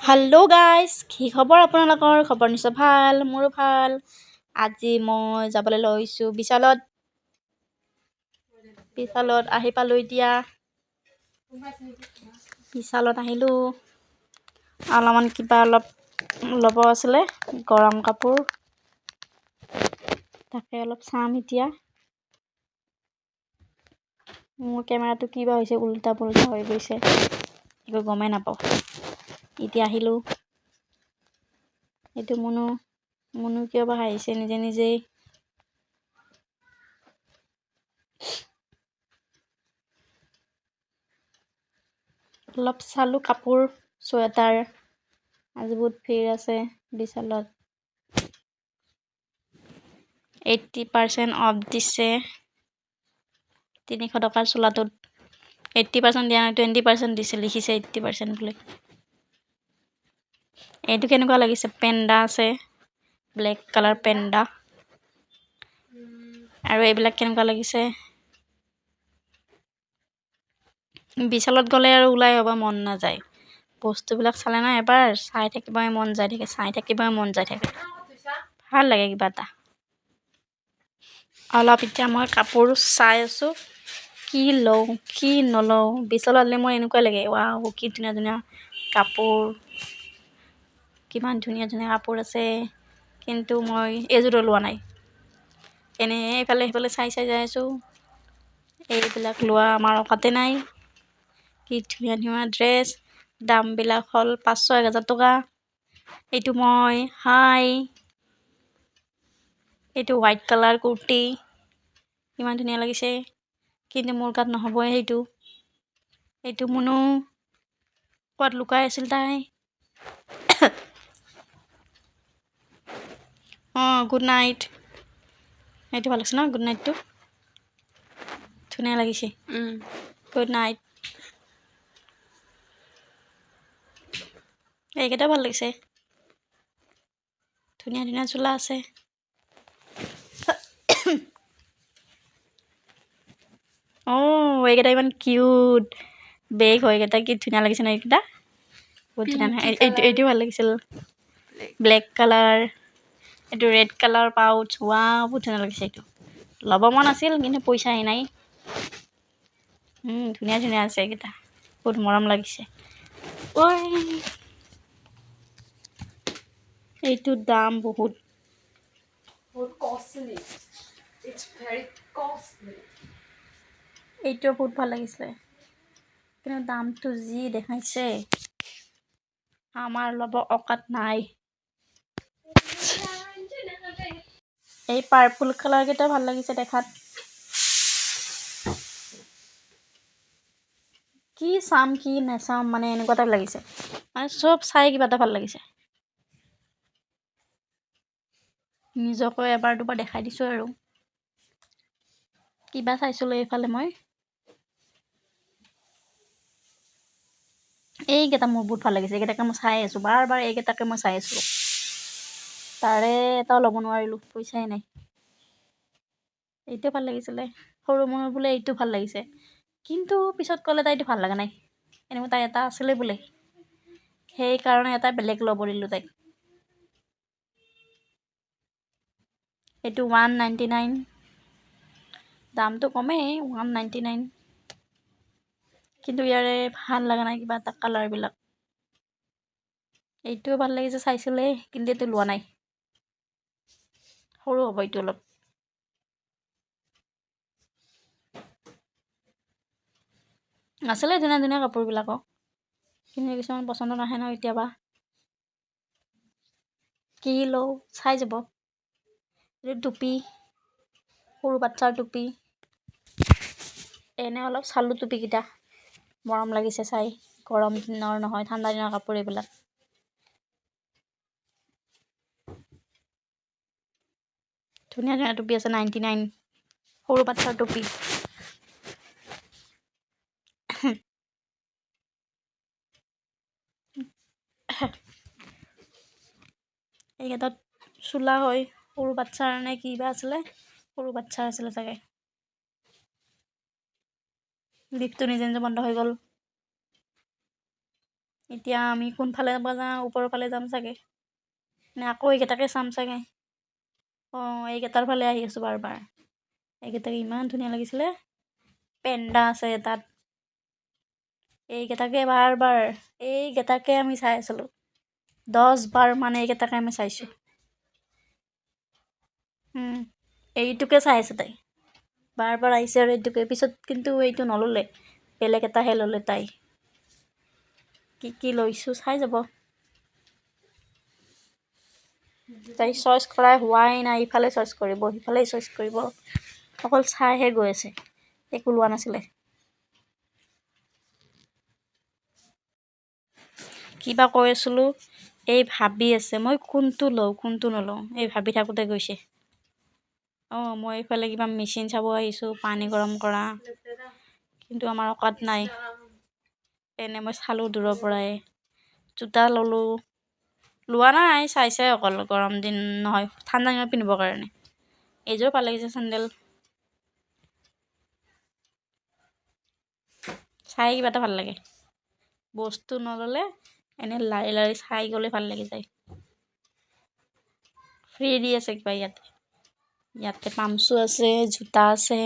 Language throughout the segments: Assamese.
হেল্ল' গাইজ, কি খবৰ আপোনালোকৰ? খবৰ নিশ্চয় ভাল, মোৰো ভাল। আজি মই যাবলৈ লৈছোঁ বিশালত আহি পালোঁ এতিয়া। বিশালত আহিলোঁ, অলপমান কিবা ল'ব আছিলে, গৰম কাপোৰ তাকে অলপ চাম এতিয়া। মোৰ কেমেৰাটো কিবা হৈছে, উল্টা পুল্টা হৈ গৈছে, একো গমেই নাপাওঁ। এতিয়া আহিলোঁ, এইটো মুনু কিয় বা হাঁহিছে নিজে নিজেই। অলপ চালোঁ কাপোৰ, চুৱেটাৰ। আজি বহুত ভিৰ আছে বিশালত। 80% অফ দিছে। 300 টকাৰ চোলাটোত 80% দিয়া নাই, 20% দিছে, লিখিছে 80% বুলি। এইটো কেনেকুৱা লাগিছে? পেণ্ডা আছে, ব্লেক কালাৰ পেণ্ডা। আৰু এইবিলাক কেনেকুৱা লাগিছে? বিশালত গ'লে আৰু ওলাই আহিব মন নাযায়। বস্তুবিলাক চালে না এবাৰ চাই থাকিবই মন যায় থাকে, ভাল লাগে কিবা এটা। অলপ এতিয়া মই কাপোৰ চাই আছোঁ, কি লওঁ কি নলওঁ। বিশাললে মোৰ এনেকুৱা লাগে, ৱাও কি ধুনীয়া ধুনীয়া কাপোৰ, কিমান ধুনীয়া ধুনীয়া কাপোৰ আছে, কিন্তু মই এযোৰো লোৱা নাই। এনেই এইফালে সেইফালে চাই যাই আছোঁ, এইবিলাক লোৱা আমাৰ অকাতে নাই। কি ধুনীয়া ধুনীয়া ড্ৰেছ, দামবিলাক হ'ল 500-1000 টকা। এইটো এইটো হোৱাইট কালাৰ কুৰ্তি, ইমান ধুনীয়া লাগিছে, কিন্তু মোৰ গাত নহ'বই সেইটো। এইটো মুনু ক'ত লুকাই আছিল তাই। গুড নাইট, এইটো ভাল লাগিছে ন? গুড নাইটটো ধুনীয়া লাগিছে। গুড নাইট, এইকেইটা ভাল লাগিছে, ধুনীয়া ধুনীয়া চোলা আছে। এইকেইটা ইমান কিউট, বেগ হয় এইকেইটা, কি ধুনীয়া লাগিছে ন এইকেইটা, বহুত ধুনীয়া। এইটো ভাল লাগিছিল, ব্লেক কালাৰ। এইটো ৰেড কালাৰ পাউচ, বহুত ধুনীয়া লাগিছে। এইটো ল'ব মন আছিল, কিন্তু পইচাই নাই। ধুনীয়া ধুনীয়া আছে এইকেইটা, বহুত মৰম লাগিছে। এইটোৰ দাম বহুত কষ্টলি, এইটো বহুত ভাল লাগিছিলে, কিন্তু দামটো যি দেখাইছে, আমাৰ ল'ব অকাত নাই। এই পাৰ্পল কালাৰ কেইটা ভাল লাগিছে দেখাত। কি চাম কি নাচাম মানে এনেকুৱা টাইপ লাগিছে, মানে চব চাই কিবা এটা ভাল লাগিছে। নিজকে এবাৰ দুবাৰ দেখাই দিছোঁ আৰু। কিবা চাইছিলোঁ এইফালে মই, এইকেইটা মোৰ বহুত ভাল লাগিছে। এইকেইটাকে মই চাই আছোঁ, বাৰ এইকেইটাকে মই চাই আছোঁ। তাৰে এটাও ল'ব নোৱাৰিলোঁ, পইচাই নাই। এইটো ভাল লাগিছিলে, সৰু মনৰ বোলে এইটো ভাল লাগিছে, কিন্তু পিছত ক'লে তাইটো ভাল লগা নাই। এনেকুৱা তাই এটা আছিলে বোলে, সেইকাৰণে এটা বেলেগ ল'ব দিলোঁ তাইক। এইটো 199, দামটো কমেই 199, কিন্তু ইয়াৰে ভাল লগা নাই কিবা এটা কালাৰবিলাক। এইটোও ভাল লাগিছে চাইছিলে, কিন্তু এইটো লোৱা নাই, সৰু হ'ব এইটো অলপ। আছিলে ধুনীয়া ধুনীয়া কাপোৰবিলাকো, কিন্তু কিছুমান পচন্দ নাহে ন কেতিয়াবা। কি লওঁ চাই যাব। এইটো টুপি, সৰু বাচ্ছাৰ টুপি। এনে অলপ চালোঁ টুপিকেইটা, মৰম লাগিছে চাই। গৰম দিনৰ নহয়, ঠাণ্ডা দিনৰ কাপোৰ এইবিলাক। ধুনীয়া ধুনীয়া টুপি আছে, 99, সৰু বাচ্ছাৰ টুপি। এইকেইটাত চোলা হয়, সৰু বাচ্ছাৰ নে কিবা আছিলে, সৰু বাচ্ছাৰ আছিলে চাগে। লিফ্টটো নিজে নিজে বন্ধ হৈ গ'ল। এতিয়া আমি কোনফালে যাওঁ, ওপৰৰ ফালে যাম চাগে নে আকৌ এইকেইটাকে চাম চাগে। অঁ এইকেইটাৰ ফালে আহি আছোঁ বাৰ এইকেইটাকে ইমান ধুনীয়া লাগিছিলে। পেণ্ডা আছে তাত, এইকেইটাকে এইকেইটাকে আমি চাই আছিলোঁ 10 বাৰ মানে এইকেইটাকে আমি চাইছোঁ। এইটোকে চাই আছে তাই, বাৰ আহিছে আৰু এইটোকে। পিছত কিন্তু এইটো নল'লে, বেলেগ এটাহে ল'লে তাই। কি লৈছোঁ চাই যাব। তাই চইচ কৰাই হোৱাই নাই, ইফালে চইচ কৰিব সিফালে চইচ কৰিব, অকল চাইহে গৈ আছে, একো লোৱা নাছিলে। কিবা কৈ আছিলোঁ, এই ভাবি আছে মই কোনটো লওঁ কোনটো নলওঁ, এই ভাবি থাকোঁতে গৈছে। অঁ মই এইফালে কিবা মেচিন চাব আহিছোঁ, পানী গৰম কৰা, কিন্তু আমাৰ অকাত নাই। এনে মই চালোঁ দূৰৰ পৰাই। জোতা ল'লোঁ, লোৱা নাই চাইছে অকল, গৰম দিন নহয় ঠাণ্ডা দিনত পিন্ধিবৰ কাৰণে। এইযোৰ ভাল লাগিছে চেণ্ডেল, চাই কিবা এটা ভাল লাগে। বস্তু নল'লে এনেই লাৰি লাৰি চাই গ'লে ভাল লাগি যায়। ফ্ৰী দি আছে কিবা ইয়াতে পামচু আছে, জোতা আছে।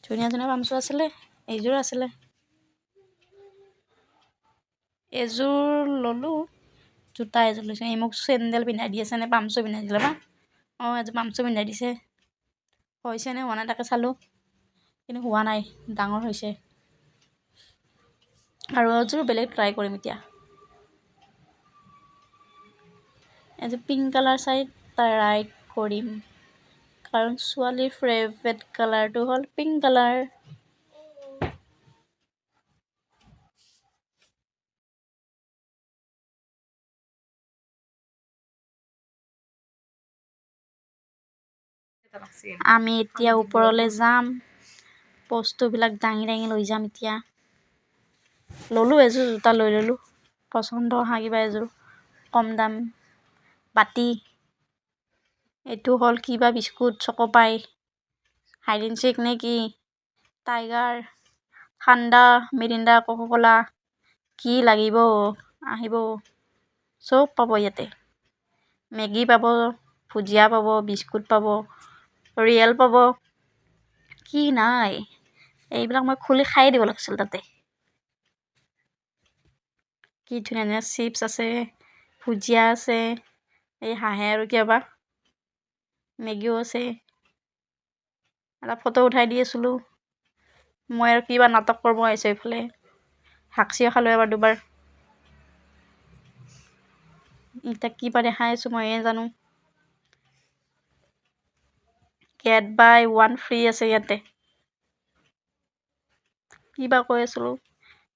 ধুনীয়া ধুনীয়া পামচু আছিলে, এইযোৰ আছিলে। এযোৰ ল'লোঁ, জোতা এযোৰ লৈছোঁ। এই মোক চেণ্ডেল পিন্ধাই দি আছে নে পামচু পিন্ধাই দিলে বা। অঁ এযোৰ পামচু পিন্ধাই দিছে, হৈছে নে হোৱা নাই তাকে চালোঁ, কিন্তু হোৱা নাই, ডাঙৰ হৈছে। আৰু এযোৰ বেলেগ ট্ৰাই কৰিম এতিয়া। এযোৰ পিংক কালাৰ চাই ট্ৰাই কৰিম, কাৰণ ছোৱালীৰ ফেভৰেট কালাৰটো হ'ল পিংক কালাৰ। আমি এতিয়া ওপৰলৈ যাম, বস্তুবিলাক দাঙি দাঙি লৈ যাম এতিয়া। ল'লোঁ এযোৰ জোতা লৈ ল'লোঁ, পচন্দ অহা কিবা এযোৰ, কম দাম। বাতি, এইটো হ'ল কিবা বিস্কুট চকোপাই, হাইড এণ্ড চিক নে কি, টাইগাৰ, ঠাণ্ডা, মিৰিণ্ডা, কোকোকোলা, কি লাগিব আহিব, চব পাব ইয়াতে। মেগী পাব, ভুজিয়া পাব, বিস্কুট পাব, ৰিয়েল পাব, কি নাই এইবিলাক মই খুলি খায়ে দিব লাগিছিল তাতে। কি ধুনীয়া ধুনীয়া চিপছ আছে, ভুজিয়া আছে, এই হাঁহে আৰু কিবা মেগীও আছে। এটা ফটো উঠাই দি আছিলোঁ, মই আৰু কিবা নাটক কৰিব আহিছোঁ এইফালে, হাঁচিও খালোঁ এবাৰ দুবাৰ। এতিয়া কিবা দেখাই আছোঁ ময়ে জানো। গেট বাই ওৱান ফ্ৰী আছে ইয়াতে। কিবা কৈ আছিলোঁ,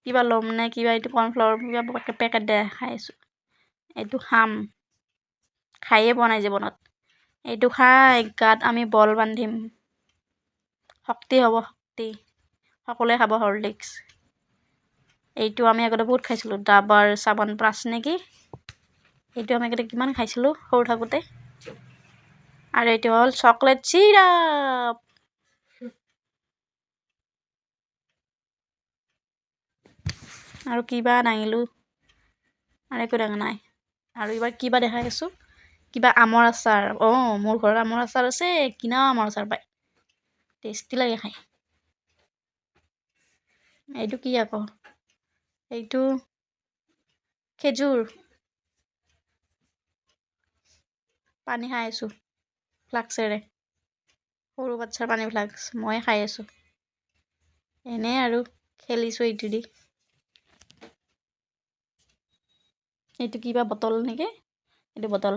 কিবা ল'ম নে কিবা, এইটো কৰ্ণফ্লাৱাৰ কিবা পেকেট দেখাই আছোঁ। এইটো খাম, খায়ে পোৱা নাই জীৱনত। এইটো খাই গাত আমি বল বান্ধিম, শক্তি হ'ব শক্তি, সকলোৱে খাব হৰলিক্স। এইটো আমি আগতে বহুত খাইছিলোঁ, ডাবৰ চাবোন প্লাছ নেকি, এইটো আমি আগতে কিমান খাইছিলোঁ সৰু থাকোঁতে। আৰু এইটো হ'ল চকলেট চিৰাপ। আৰু কিবা দাঙিলোঁ, আৰু একো দাঙা নাই। আৰু এইবাৰ কিবা দেখাই আছোঁ, কিবা আমৰ আচাৰ। অঁ মোৰ ঘৰত আমৰ আচাৰ আছে, কিনা আমৰ আচাৰ পায়, টেষ্টি লাগে খাই। এইটো কি আকৌ, এইটো খেজুৰ, পানী খাই আছোঁ ফ্লাক্সেৰে, সৰু বাচ্ছাৰ পানী ফ্লাক্স, ময়ে খাই আছোঁ। এনেই আৰু খেলিছোঁ এইটো দি। এইটো কিবা বটল নেকি, এইটো বটল।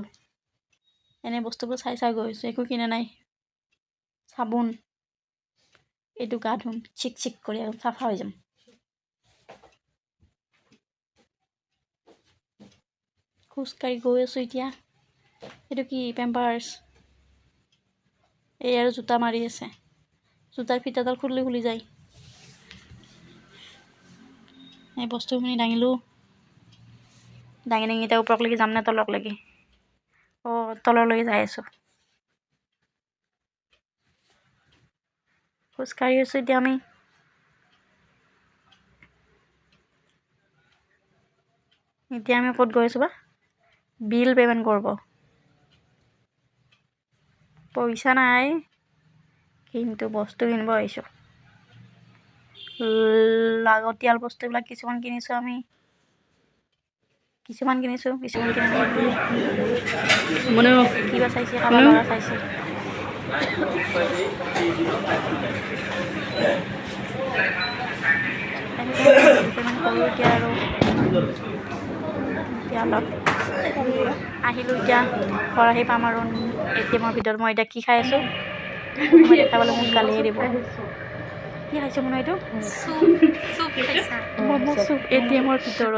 এনে বস্তুবোৰ চাই চাই গৈ আছোঁ, একো কিনা নাই। চাবোন, এইটো গা ধুম চিক চিক কৰি আৰু চাফা হৈ যাম। খোজকাঢ়ি গৈ আছোঁ এতিয়া। এইটো কি পেম্পাৰ্ছ, এই আৰু জোতা মাৰি আছে, জোতাৰ ফিটাডাল খুলি খুলি যায়। এই বস্তুখিনি দাঙিলোঁ, দাঙি দাঙি এতিয়া ওপৰলৈকে যাম নে তললৈকে, অঁ তললৈকে যাই আছোঁ। খোজকাঢ়ি আছোঁ এতিয়া আমি। এতিয়া আমি ক'ত গৈ আছোঁ বা বিল পে'মেণ্ট কৰিব পইচা নাই কিন্তু বস্তু কিনিব আহিছোঁ লাগতিয়াল বস্তুবিলাক কিছুমান কিনিছোঁ আমি কিছুমান কিনিছোঁ কিছুমান কিনা নাই মানে কিবা চাইছে কাৰোবাৰ ল'ৰা চাইছে পে'মেণ্ট কৰোঁ এতিয়া আৰু এতিয়া অলপ আহিলোঁ এতিয়া ঘৰ আহি পাম আৰু ATM-ৰ ভিতৰত মই এতিয়া কি খাই আছোঁ মই দেখা পালে মোক গালিয়ে দিব কি খাইছোঁ মানে এইটো ম'ম' চুপ ATM-ৰ ভিতৰত